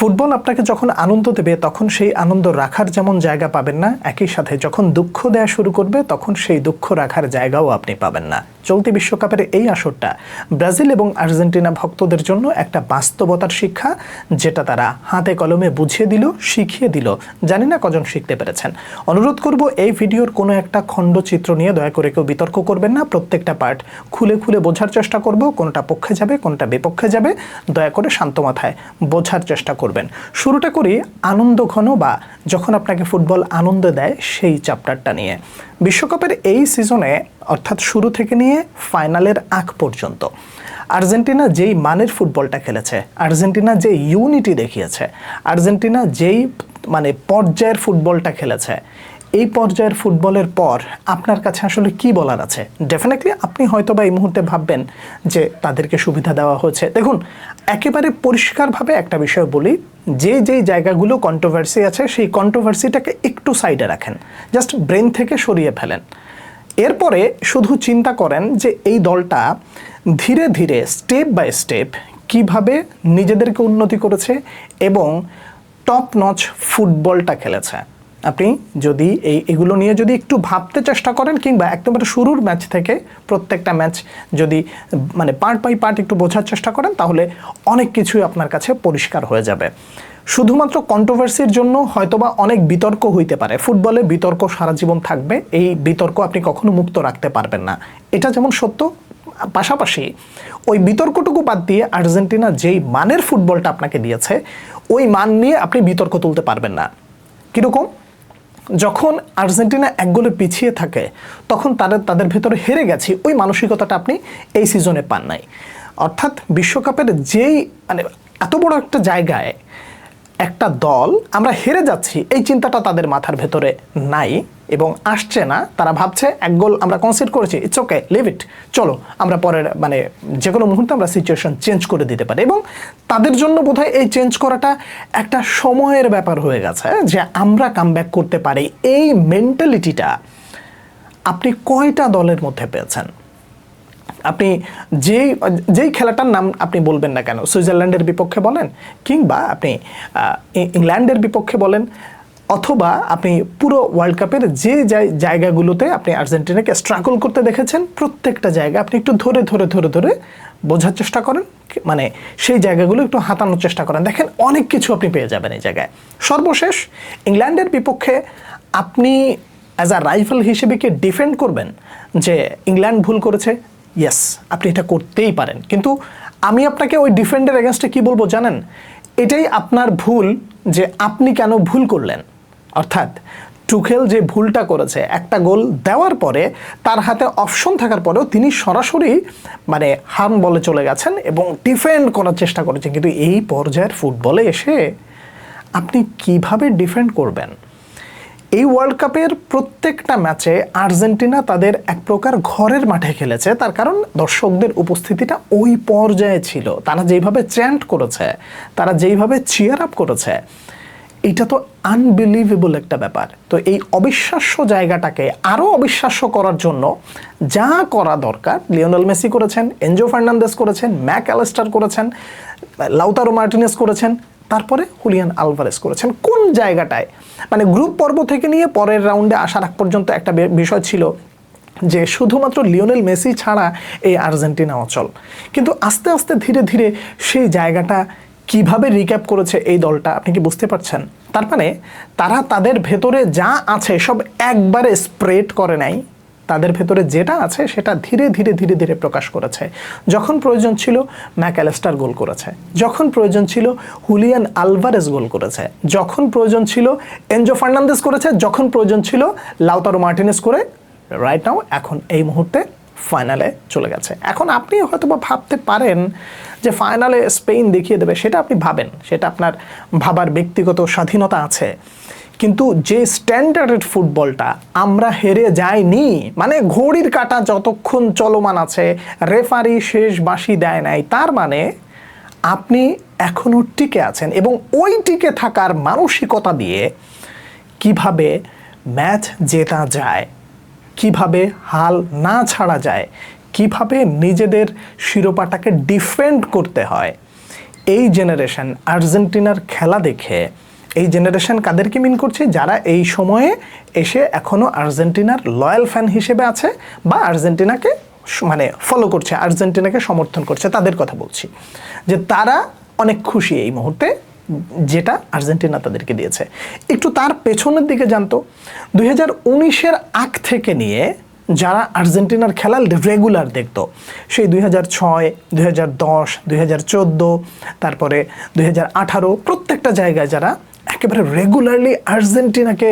Football আপনাকে যখন আনন্দ দেবে তখন সেই আনন্দ রাখার যেমন জায়গা পাবেন না, একই সাথে যখন দুঃখ দেয়া শুরু করবে তখন সেই দুঃখ রাখার জায়গাও আপনি পাবেন না। চলতি বিশ্বকাপের এই আসরটা ব্রাজিল এবং আর্জেন্টিনা ভক্তদের জন্য একটা বাস্তবতার শিক্ষা, যেটা তারা হাতে কলমে বুঝিয়ে দিল, শিখিয়ে দিল। জানি না কজন শিখতে পেরেছেন। অনুরোধ করব এই ভিডিওর কোনো একটা খণ্ডচিত্র নিয়ে দয়া করে কেউ বিতর্ক করবেন না। প্রত্যেকটা পার্ট খুলে খুলে বোঝার চেষ্টা করব, কোনটা পক্ষে যাবে কোনটা বিপক্ষে যাবে, দয়া করে শান্ত মাথায় বোঝার চেষ্টা করবেন। শুরুটা করি আনন্দ ঘন বা যখন আপনাকে ফুটবল আনন্দ দেয় সেই চ্যাপ্টারটা নিয়ে। বিশ্বকাপের এই সিজনে অর্থাৎ শুরু থেকে নিয়ে ফাইনালের আগ পর্যন্ত আর্জেন্টিনা যেই মানের ফুটবলটা খেলেছে, আর্জেন্টিনা যে ইউনিটি দেখিয়েছে, আর্জেন্টিনা যেই পর্যায়ের ফুটবলটা খেলেছে, এই পর্যায়ের ফুটবলের পর আপনার কাছে আসলে কি বলার আছে? ডেফিনেটলি আপনি হয়তো বা এই মুহূর্তে ভাববেন যে তাদেরকে সুবিধা দেওয়া হয়েছে। দেখুন, একেবারে পরিষ্কারভাবে একটা বিষয় বলি, যেই জায়গাগুলো কন্ট্রোভার্সি আছে সেই কন্ট্রোভার্সিটাকে একটু সাইডে রাখেন, জাস্ট ব্রেন থেকে সরিয়ে ফেলেন। এরপরে শুধু চিন্তা করেন যে এই দলটা ধীরে ধীরে স্টেপ বাই স্টেপ কিভাবে নিজেদেরকে উন্নতি করেছে এবং টপ নচ ফুটবলটা খেলেছে। আপনি যদি এগুলো নিয়ে যদি একটু ভাবতে চেষ্টা করেন, কিংবা একেবারে শুরুর ম্যাচ থেকে প্রত্যেকটা ম্যাচ যদি পার্ট বাই পার্ট একটু বোঝার চেষ্টা করেন, তাহলে অনেক কিছুই আপনার কাছে পরিষ্কার হয়ে যাবে। শুধুমাত্র কন্ট্রোভার্সির জন্য হয়তোবা অনেক বিতর্ক হইতে পারে, ফুটবলে বিতর্ক সারা জীবন থাকবে, এই বিতর্ক আপনি কখনো মুক্ত রাখতে পারবেন না, এটা যেমন সত্য। পাশাপাশি ওই বিতর্কটুকু বাদ দিয়ে আর্জেন্টিনা যেই মানের ফুটবলটা আপনাকে দিয়েছে, ওই মান নিয়ে আপনি বিতর্ক তুলতে পারবেন না। কীরকম? যখন আর্জেন্টিনা এক গোলে পিছিয়ে থাকে তখন তাদের ভেতরে হেরে গেছি, ওই মানসিকতাটা আপনি এই সিজনে পান নাই। অর্থাৎ বিশ্বকাপের যেই এত বড় একটা জায়গায় একটা দল আমরা হেরে যাচ্ছি, এই চিন্তাটা তাদের মাথার ভেতরে নাই এবং আসছে না। তারা ভাবছে এক গোল আমরা কনসিড করেছি, ইটস ওকে, লিভ ইট, চলো আমরা পরের যে কোনো মুহূর্তে আমরা সিচুয়েশন চেঞ্জ করে দিতে পারি। এবং তাদের জন্য বোধহয় এই চেঞ্জ করাটা একটা সময়ের ব্যাপার হয়ে গেছে, যে আমরা কামব্যাক করতে পারি। এই মেন্টালিটিটা আপনি কয়টা দলের মধ্যে পেয়েছেন? আপনি যেই খেলাটার নাম আপনি বলবেন না কেন, সুইজারল্যান্ডের বিপক্ষে বলেন, কিংবা আপনি ইংল্যান্ডের বিপক্ষে বলেন, অথবা আপনি পুরো ওয়ার্ল্ড কাপের যে জায়গাগুলোতে আপনি আর্জেন্টিনাকে স্ট্রাগল করতে দেখেছেন, প্রত্যেকটা জায়গা আপনি একটু ধরে ধরে ধরে ধরে বোঝার চেষ্টা করেন, সেই জায়গাগুলো একটু হাতানোর চেষ্টা করেন, দেখেন অনেক কিছু আপনি পেয়ে যাবেন এই জায়গায়। সর্বশেষ ইংল্যান্ডের বিপক্ষে আপনি অ্যাজ আ রাইফেল হিসেবে কি ডিফেন্ড করবেন যে ইংল্যান্ড ভুল করেছে? ইয়েস, আপনি এটা করতেই পারেন, কিন্তু আমি আপনাকে ওই ডিফেন্ডের এগেনস্টে কি বলবো জানেন? এটাই আপনার ভুল যে আপনি কেন ভুল করলেন। অর্থাৎ টুখেল যে ভুলটা করেছে, একটা গোল দেওয়ার পরে তার হাতে অপশন থাকার পরেও তিনি সরাসরি হার্ম বলে চলে গেছেন এবং ডিফেন্ড করার চেষ্টা করেছেন। কিন্তু এই পর্যায়ের ফুটবলে এসে আপনি কিভাবে ডিফেন্ড করবেন? এই ওয়ার্ল্ড কাপের প্রত্যেকটা ম্যাচে আর্জেন্টিনা তাদের এক প্রকার ঘরের মাঠে খেলেছে, তার কারণ দর্শকদের উপস্থিতিটা ওই পর্যায়ে ছিল। তারা যেইভাবে চ্যান্ট করেছে, তারা যেইভাবে চিয়ার আপ করেছে, এটা তো আনবিলিভেবল একটা ব্যাপার। তো এই অবিশ্বাস্য জায়গাটাকে আরও অবিশ্বাস্য করার জন্য যা করা দরকার লিওনেল মেসি করেছেন, এনজো ফার্নান্দেজ করেছেন, ম্যাক অ্যালিস্টার করেছেন, লাউতারো মার্টিনেজ করেছেন, তারপরে হুলিয়ান আলভারেজ করেছেন। কোন জায়গাটায় গ্রুপ পর্ব থেকে নিয়ে পরের রাউন্ডে আসার আগ পর্যন্ত একটা বিষয় ছিল যে শুধুমাত্র লিওনেল মেসি ছাড়া এই আর্জেন্টিনা অচল, কিন্তু আস্তে আস্তে ধীরে ধীরে সেই জায়গাটা কিভাবে রিক্যাপ করেছে এই দলটা, আপনি কি বুঝতে পারছেন? তার তারা তাদের ভেতরে যা আছে সব একবারে স্প্রেড করে নাই, তাদের ভেতরে যেটা আছে সেটা ধীরে ধীরে ধীরে ধীরে প্রকাশ করেছে। যখন প্রয়োজন ছিল ম্যাক অ্যালিস্টার গোল করেছে, যখন প্রয়োজন ছিল হুলিয়ান আলভারেজ গোল করেছে, যখন প্রয়োজন ছিল এনজো ফার্নান্দেজ করেছে, যখন প্রয়োজন ছিল লাউতারো মার্টিনেজ করে রাইট নাও এখন এই মুহূর্তে ফাইনালে চলে গেছে। এখন আপনি হয়তো বা ভাবতে পারেন যে ফাইনালে স্পেন দেখিয়ে দেবে, সেটা আপনি ভাবেন, সেটা আপনার ভাবার ব্যক্তিগত স্বাধীনতা আছে। কিন্তু যে স্ট্যান্ডার্ড ফুটবলটা আমরা হেরে যাইনি, ঘড়ির কাঁটা যতক্ষণ চলমান আছে, রেফারি শেষ বাঁশি দেয় নাই, তার আপনি এখনও টিকে আছেন এবং ওই টিকে থাকার মানসিকতা দিয়ে কিভাবে ম্যাচ জেতা যায়, কিভাবে হাল না ছাড়া যায়, কিভাবে নিজেদের শিরোপাটাকে ডিফেন্ড করতে হয়, এই জেনারেশন আর্জেন্টিনার খেলা দেখে, এই জেনারেশন কাদেরকে মিন করছে? যারা এই সময়ে এসে এখনও আর্জেন্টিনার লয়াল ফ্যান হিসেবে আছে বা আর্জেন্টিনাকে মানে ফলো করছে, আর্জেন্টিনাকে সমর্থন করছে, তাদের কথা বলছি। যে তারা অনেক খুশি এই মুহূর্তে যেটা আর্জেন্টিনা তাদেরকে দিয়েছে। একটু তার পেছনের দিকে জানতো, 2019-এর আগ থেকে নিয়ে যারা আর্জেন্টিনার খেলা রেগুলার দেখতো, সেই 2006, 2010, 2014, তারপরে 2018, প্রত্যেকটা জায়গায় যারা একেবারে রেগুলারলি আর্জেন্টিনাকে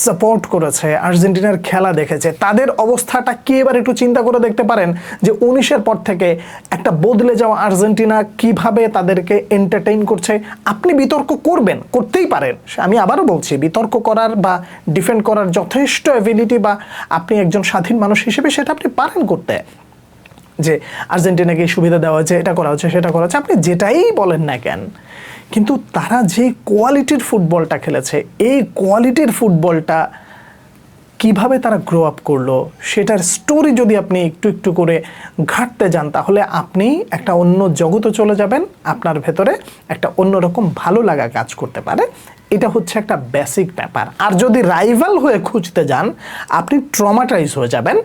সাপোর্ট করেছে, আর্জেন্টিনার খেলা দেখেছে, তাদের অবস্থাটা কি এবার একটু চিন্তা করে দেখতে পারেন যে 19-এর পর থেকে একটা বদলে যাওয়া আর্জেন্টিনা কিভাবে তাদেরকে এন্টারটেইন করছে। আপনি বিতর্ক করবেন, করতেই পারেন, আমি আবারও বলছি, বিতর্ক করার বা ডিফেন্ড করার যথেষ্ট অ্যাবিলিটি বা আপনি একজন স্বাধীন মানুষ হিসেবে সেটা আপনি পারেন করতে, যে আর্জেন্টিনাকে সুবিধা দেওয়া হয়েছে, এটা করা হচ্ছে, সেটা করা হচ্ছে, আপনি যেটাই বলেন না কেন, কিন্তু তারা যে কোয়ালিটির ফুটবলটা খেলেছে, এই কোয়ালিটির ফুটবলটা কিভাবে তারা গ্রো আপ করলো সেটার স্টোরি যদি আপনি একটু একটু করে ঘাঁটতে যান, তাহলে আপনি একটা অন্য জগতে চলে যাবেন, আপনার ভেতরে একটা অন্যরকম ভালো লাগা কাজ করতে পারে। এটা হচ্ছে একটা বেসিক ব্যাপার। আর যদি রাইভাল হয়ে খুঁজতে যান, আপনি ট্রমাটাইজ হয়ে যাবেন,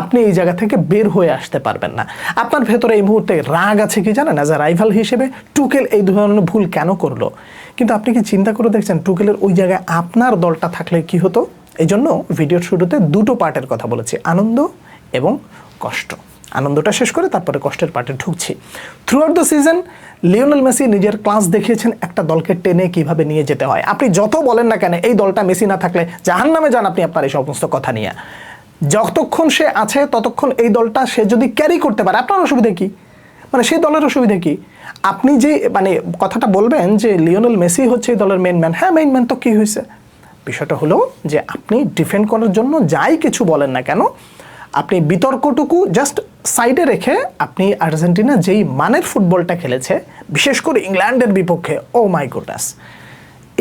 আপনি এই জায়গা থেকে বের হয়ে আসতে পারবেন না। আপনার ভেতরে এই মুহূর্তে রাগ আছে কি জানেন, অ্যাজ আ রাইভাল হিসেবে টুকেল এই ধরনের ভুল কেন করলো, কিন্তু আপনি কি চিন্তা করে দেখছেন টুকেলের ওই জায়গায় আপনার দলটা থাকলে কি হতো? এই জন্য ভিডিওর শুরুতে দুটো পার্টের কথা বলেছি, আনন্দ এবং কষ্ট। আনন্দটা শেষ করে তারপরে কষ্টের পার্টে ঢুকছি। Through out the season Lionel Messi নিজের ক্লাস দেখিয়েছেন একটা দলকে টেনে কিভাবে নিয়ে যেতে হয়। আপনি যত বলেন না কেন এই দলটা মেসি না থাকলে জাহান্নামে যান আপনি আপনার এই সমস্ত কথা নিয়ে, যতক্ষণ সে আছে ততক্ষণ এই দলটা সে যদি ক্যারি করতে পারে, আপনার অসুবিধা কি? মানে সেই দলের অসুবিধা কি? আপনি যে মানে কথাটা বলবেন যে লিওনেল মেসি হচ্ছে এই দলের মেইন ম্যান, হ্যাঁ মেইন ম্যান, তো কী হয়েছে? বিষয়টা হলো যে আপনি ডিফেন্ড করার জন্য যাই কিছু বলেন না কেন, আপনি বিতর্কটুকু জাস্ট সাইডে রেখে আপনি আর্জেন্টিনা যেই মানের ফুটবলটা খেলেছে, বিশেষ করে ইংল্যান্ডের বিপক্ষে, ও মাই গডনেস,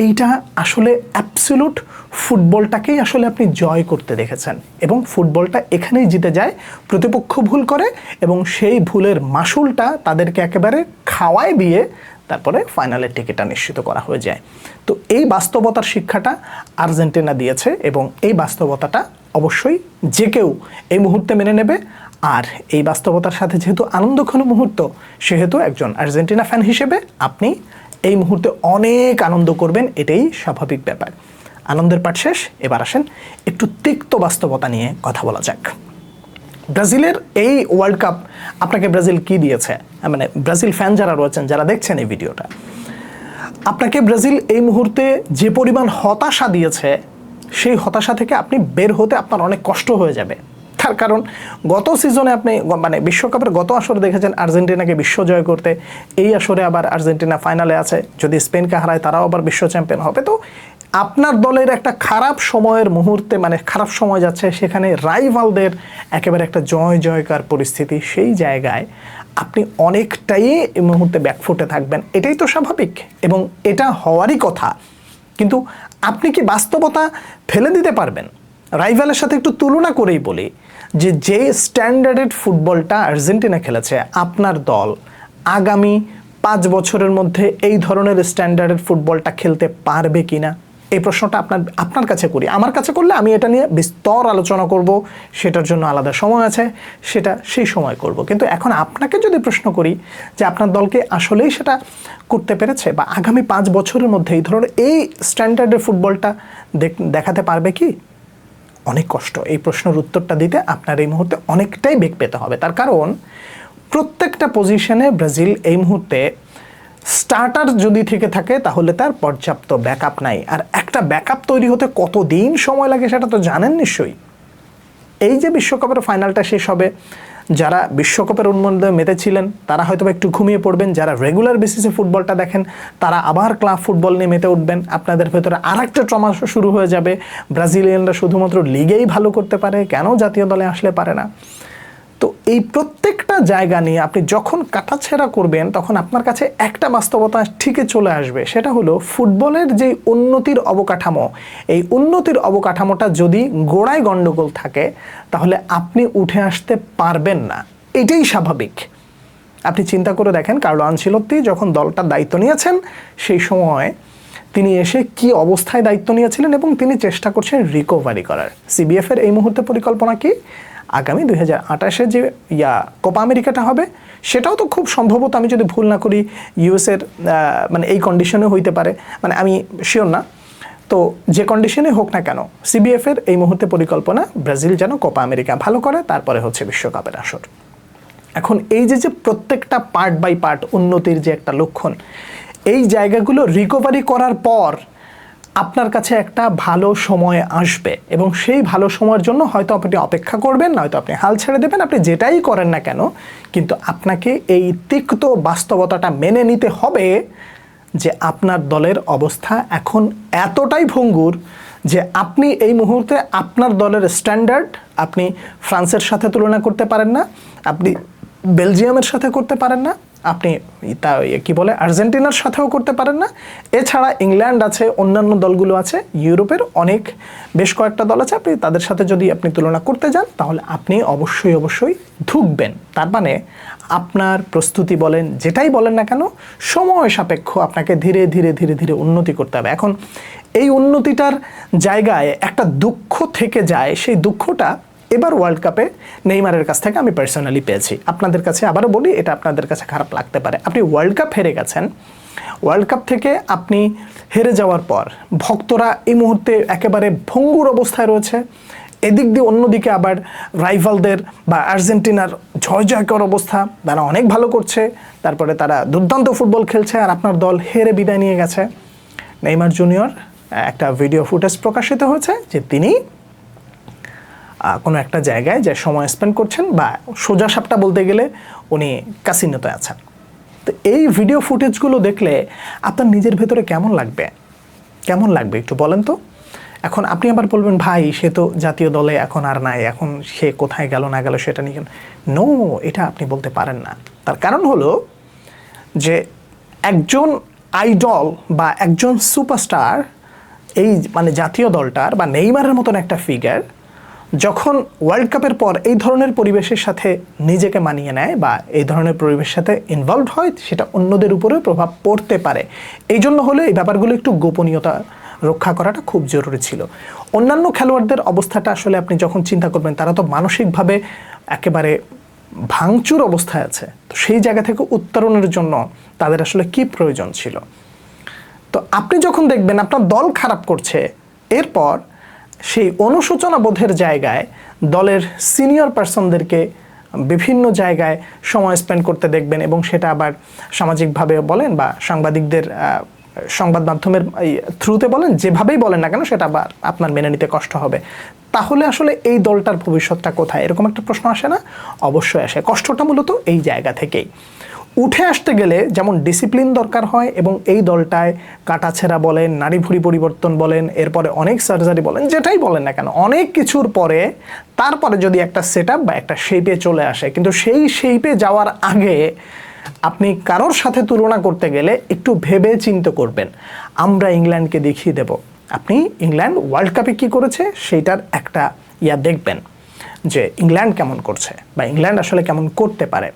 এইটা আসলে অ্যাবসলিউট ফুটবলটাকেই আসলে আপনি জয় করতে দেখেছেন। এবং ফুটবলটা এখানেই জিতে যায়, প্রতিপক্ষ ভুল করে এবং সেই ভুলের মাসুলটা তাদেরকে একেবারে খাওয়ায় দিয়ে তারপরে ফাইনালের টিকিটটা নিশ্চিত করা হয়ে যায়। তো এই বাস্তবতার শিক্ষাটা আর্জেন্টিনা দিয়েছে এবং এই বাস্তবতাটা অবশ্যই যে কেউ এই মুহূর্তে মেনে নেবে। আর এই বাস্তবতার সাথে যেহেতু আনন্দঘন মুহূর্ত, সেহেতু একজন আর্জেন্টিনা ফ্যান হিসেবে আপনি এই মুহূর্তে অনেক আনন্দ করবেন, এটাই স্বাভাবিক ব্যাপার। আনন্দের পাঠ শেষ, এবার আসেন একটু তিক্ত বাস্তবতা নিয়ে কথা বলা যাক। ব্রাজিলের এই ওয়ার্ল্ড কাপ আপনাকে ব্রাজিল কি দিয়েছে? মানে ব্রাজিল ফ্যান যারা রয়েছেন, যারা দেখছেন এই ভিডিওটা, আপনাকে ব্রাজিল এই মুহূর্তে যে পরিমাণ হতাশা দিয়েছে, সেই হতাশা থেকে আপনি বের হতে আপনার অনেক কষ্ট হয়ে যাবে। তার কারণ গত সিজনে আপনি মানে বিশ্বকাপের গত আসরে দেখেছেন আর্জেন্টিনাকে বিশ্ব জয় করতে, এই আসরে আবার আর্জেন্টিনা ফাইনালে আছে, যদি স্পেনকে হারায় তারাও আবার বিশ্ব চ্যাম্পিয়ন হবে। তো আপনার দলের একটা খারাপ সময়ের মুহূর্তে, মানে খারাপ সময় যাচ্ছে, সেখানে রাইভালদের একেবারে একটা জয় জয়কার পরিস্থিতি, সেই জায়গায় আপনি অনেকটাই এই মুহূর্তে ব্যাকফুটে থাকবেন, এটাই তো স্বাভাবিক এবং এটা হওয়ারই কথা। কিন্তু আপনি কি বাস্তবতা ফেলে দিতে পারবেন? রাইভালের সাথে একটু তুলনা করেই বলি যে স্ট্যান্ডার্ডেড ফুটবলটা আর্জেন্টিনা খেলেছে, আপনার দল আগামী 5 বছরের মধ্যে এই ধরনের স্ট্যান্ডার্ডেড ফুটবলটা খেলতে পারবে কিনা, এই প্রশ্নটা আপনার কাছে করি। আমার কাছে করলে আমি এটা নিয়ে বিস্তর আলোচনা করব, সেটার জন্য আলাদা সময় আছে, সেটা সেই সময় করব। কিন্তু এখন আপনাকে যদি প্রশ্ন করি যে আপনার দলকে আসলেই সেটা করতে পেরেছে, বা আগামী 5 বছরের মধ্যে এই ধরনের এই স্ট্যান্ডার্ডের ফুটবলটা দেখাতে পারবে কি, অনেক কষ্ট। এই প্রশ্নের উত্তরটা দিতে আপনার এই মুহূর্তে অনেকটাই বেগ পেতে হবে। তার কারণ প্রত্যেকটা পজিশনে ব্রাজিল এই মুহূর্তে স্টার্টার যদি থেকে থাকে তাহলে তার পর্যাপ্ত ব্যাকআপ নাই। আর একটা ব্যাকআপ তৈরি হতে কতদিন সময় লাগে সেটা তো জানেন নিশ্চয়ই। এই যে বিশ্বকাপের ফাইনালটা শেষ হবে, যারা বিশ্বকাপের উন্মাদনায় মেতেছিলেন তারা হয়তো একটু ঘুমিয়ে পড়বেন, যারা রেগুলার বেসিসে ফুটবলটা দেখেন তারা আবার ক্লাব ফুটবল নিয়ে মেতে উঠবেন, আপনাদের ভেতরে আরেকটা ট্রমা শুরু হয়ে যাবে, ব্রাজিলিয়ানরা শুধুমাত্র লিগেই ভালো করতে পারে, কেন জাতীয় দলে আসলে পারে না। তো এই প্রত্যেকটা জায়গা নিয়ে আপনি যখন কাটাছেঁড়া করবেন, তখন আপনার কাছে একটা বাস্তবতা ঠিকই চলে আসবে, সেটা হলো ফুটবলের যে উন্নতির অবকাঠামো, এই উন্নতির অবকাঠামোটা যদি গোড়ায় গণ্ডগোল থাকে তাহলে আপনি উঠে আসতে পারবেন না, এটাই স্বাভাবিক। আপনি চিন্তা করে দেখেন কার্লো আনচেলত্তি যখন দলটার দায়িত্ব নিয়েছেন সেই সময় তিনি এসে কি অবস্থায় দায়িত্ব নিয়েছিলেন এবং তিনি চেষ্টা করছেন রিকভারি করার। সিবিএফের এই মুহূর্তে পরিকল্পনা কি, আগামী 2028-এ যে কোপা আমেরিকাটা হবে সেটাও তো খুব সম্ভবত, আমি যদি ভুল না করি, ইউএসের মানে এই কন্ডিশনে হইতে পারে, মানে আমি শিওর না, তো যে কন্ডিশনে হোক না কেন সিবিএফের এই মুহূর্তে পরিকল্পনা ব্রাজিল যেন কোপা আমেরিকা ভালো করে, তারপরে হচ্ছে বিশ্বকাপের আসর। এখন এই যে প্রত্যেকটা পার্ট বাই পার্ট উন্নতির যে একটা লক্ষণ, এই জায়গাগুলো রিকভারি করার পর আপনার কাছে একটা ভালো সময় আসবে এবং সেই ভালো সময়ের জন্য হয়তো আপনি অপেক্ষা করবেন, নয়তো আপনি হাল ছেড়ে দেবেন, আপনি যেটাই করেন না কেন, কিন্তু আপনাকে এই তিক্ত বাস্তবতাটা মেনে নিতে হবে যে আপনার দলের অবস্থা এখন এতটাই ভঙ্গুর যে আপনি এই মুহূর্তে আপনার দলের স্ট্যান্ডার্ড আপনি ফ্রান্সের সাথে তুলনা করতে পারেন না, আপনি বেলজিয়ামের সাথে করতে পারেন না, আপনি তা কি বলে আর্জেন্টিনার সাথেও করতে পারেন না। এছাড়া ইংল্যান্ড আছে, অন্যান্য দলগুলো আছে, ইউরোপের অনেক বেশ কয়েকটা দল আছে, আপনি তাদের সাথে যদি আপনি তুলনা করতে যান তাহলে আপনি অবশ্যই ধুঁকবেন। তার মানে আপনার প্রস্তুতি বলেন, যেটাই বলেন না কেন, সময় সাপেক্ষ আপনাকে ধীরে ধীরে উন্নতি করতে হবে। এখন এই উন্নতিটার জায়গায় একটা দুঃখ থেকে যায়, সেই দুঃখটা এবার ওয়ার্ল্ড কাপে নেইমারের কাছ থেকে আমি পার্সোনালি পেয়েছি। আপনাদের কাছে আবারও বলি, এটা আপনাদের কাছে খারাপ লাগতে পারে। আপনি ওয়ার্ল্ড কাপ হেরে গেছেন, ওয়ার্ল্ড কাপ থেকে আপনি হেরে যাওয়ার পর ভক্তরা এই মুহূর্তে একেবারে ভঙ্গুর অবস্থায় রয়েছে, এদিক দিয়ে অন্যদিকে আবার রাইভালদের বা আর্জেন্টিনার জয়কর অবস্থা, তারা অনেক ভালো করছে, তারপরে তারা দুর্দান্ত ফুটবল খেলছে, আর আপনার দল হেরে বিদায় নিয়ে গেছে। নেইমার জুনিয়র একটা ভিডিও ফুটেজ প্রকাশিত হয়েছে যে তিনি কোনো একটা জায়গায় যে সময় স্পেন্ড করছেন, বা সোজা সাপটা বলতে গেলে উনি ক্যাসিনোতে আছেন। তো এই ভিডিও ফুটেজগুলো দেখলে আপনার নিজের ভেতরে কেমন লাগবে একটু বলেন তো। এখন আপনি আবার বলবেন, ভাই সে তো জাতীয় দলে এখন আর নাই, এখন সে কোথায় গেল না গেল সেটা নিয়ে নো, এটা আপনি বলতে পারেন না। তার কারণ হলো যে একজন আইডল বা একজন সুপারস্টার, এই মানে জাতীয় দলটার বা নেইমারের মতন একটা ফিগার যখন ওয়ার্ল্ড কাপের পর এই ধরনের পরিবেশের সাথে নিজেকে মানিয়ে নেয় বা এই ধরনের পরিবেশের সাথে ইনভলভড হয়, সেটা অন্যদের উপরেও প্রভাব পড়তে পারে। এই জন্য হলে এই ব্যাপারগুলো একটু গোপনীয়তা রক্ষা করাটা খুব জরুরি ছিল। অন্যান্য খেলোয়াড়দের অবস্থাটা আসলে আপনি যখন চিন্তা করবেন, তারা তো মানসিকভাবে একেবারে ভাঙচুর অবস্থায় আছে, তো সেই জায়গা থেকে উত্তরণের জন্য তাদের আসলে কি প্রয়োজন ছিল। তো আপনি যখন দেখবেন আপনার দল খারাপ করছে, এরপর সেই অনুশোচনা বোধের জায়গায় দলের সিনিয়র পার্সনদেরকে বিভিন্ন জায়গায় সময় স্পেন্ড করতে দেখবেন, এবং সেটা আবার সামাজিকভাবে বলেন বা সাংবাদিকদের সংবাদ মাধ্যমের থ্রুতে বলেন, যেভাবেই বলেন না কেন সেটা আবার আপনার মেনে নিতে কষ্ট হবে। তাহলে আসলে এই দলটার ভবিষ্যৎটা কোথায়, এরকম একটা প্রশ্ন আসে না? অবশ্যই আসে। কষ্টটা মূলত এই জায়গা থেকেই। উঠে আসতে গেলে যেমন ডিসিপ্লিন দরকার হয়, এবং এই দলটায় কাটাছেঁড়া বলেন, নাড়ি ভুড়ি পরিবর্তন বলেন, এরপরে অনেক সার্জারি বলেন, যেটাই বলেন না কেন, অনেক কিছুর পরে তারপরে যদি একটা সেটআপ বা একটা শেপে চলে আসে, কিন্তু সেই শেপে যাওয়ার আগে আপনি কারোর সাথে তুলনা করতে গেলে একটু ভেবে চিন্তে করবেন। আমরা ইংল্যান্ডকে দেখিয়ে দেব, আপনি ইংল্যান্ড ওয়ার্ল্ড কাপে কী করেছে সেইটার একটা দেখবেন যে ইংল্যান্ড কেমন করছে বা ইংল্যান্ড আসলে কেমন করতে পারে।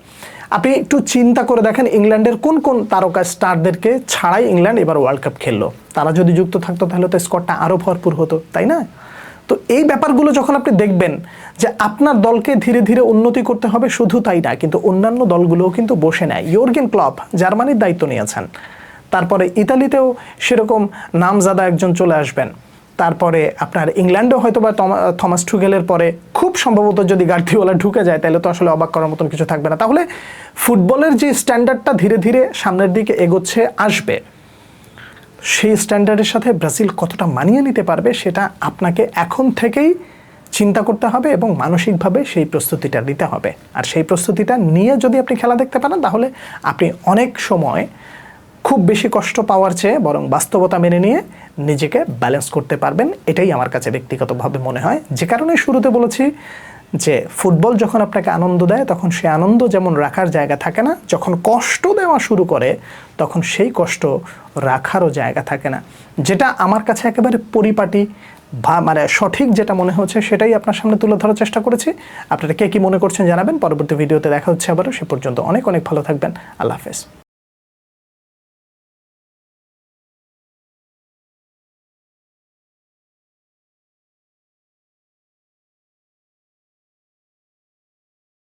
আপনি একটু চিন্তা করে দেখেন, ইংল্যান্ডের কোন কোন তারকা স্টারদেরকে ছাড়াই ইংল্যান্ড এবার ওয়ার্ল্ড কাপ খেললো। তারা যদি যুক্ত থাকতো তাহলে তো স্কোরটা আরও ভরপুর হতো, তাই না? তো এই ব্যাপারগুলো যখন আপনি দেখবেন যে আপনার দলকে ধীরে ধীরে উন্নতি করতে হবে, শুধু তাই না, কিন্তু অন্যান্য দলগুলোও কিন্তু বসে নেয়। ইয়র্গেন ক্লপ জার্মানির দায়িত্ব নিয়েছেন, তারপরে ইতালিতেও সেরকম নামজাদা একজন চলে আসবেন, তারপরে আপনার ইংল্যান্ডেও হয়তো বা থমাস টুগেলের পরে খুব সম্ভবত যদি গার্দিওলা ঢুকে যায় তাহলে তো আসলে অবাক করার মতন কিছু থাকবে না। তাহলে ফুটবলের যে স্ট্যান্ডার্ডটা ধীরে ধীরে সামনের দিকে এগোচ্ছে আসবে, সেই স্ট্যান্ডার্ডের সাথে ব্রাজিল কতটা মানিয়ে নিতে পারবে সেটা আপনাকে এখন থেকেই চিন্তা করতে হবে এবং মানসিকভাবে সেই প্রস্তুতিটা নিতে হবে। আর সেই প্রস্তুতিটা নিয়ে যদি আপনি খেলা দেখতে পারেন তাহলে আপনি অনেক সময় খুব বেশি কষ্ট পাওয়ার চেয়ে বরং বাস্তবতা মেনে নিয়ে নিজেকে ব্যালেন্স করতে পারবেন। এটাই আমার কাছে ব্যক্তিগতভাবে মনে হয়, যে কারণে শুরুতে বলেছি যে ফুটবল যখন আপনাকে আনন্দ দেয় তখন সেই আনন্দ যেমন রাখার জায়গা থাকে না, যখন কষ্ট দেওয়া শুরু করে তখন সেই কষ্ট রাখারও জায়গা থাকে না। যেটা আমার কাছে একেবারে পরিপাটি মানে সঠিক যেটা মনে হচ্ছে সেটাই আপনার সামনে তুলে ধরার চেষ্টা করেছি। আপনারা কে কী মনে করছেন জানাবেন। পরবর্তী ভিডিওতে দেখা হচ্ছে আবারও। সে পর্যন্ত অনেক অনেক ভালো থাকবেন। আল্লাহ হাফেজ।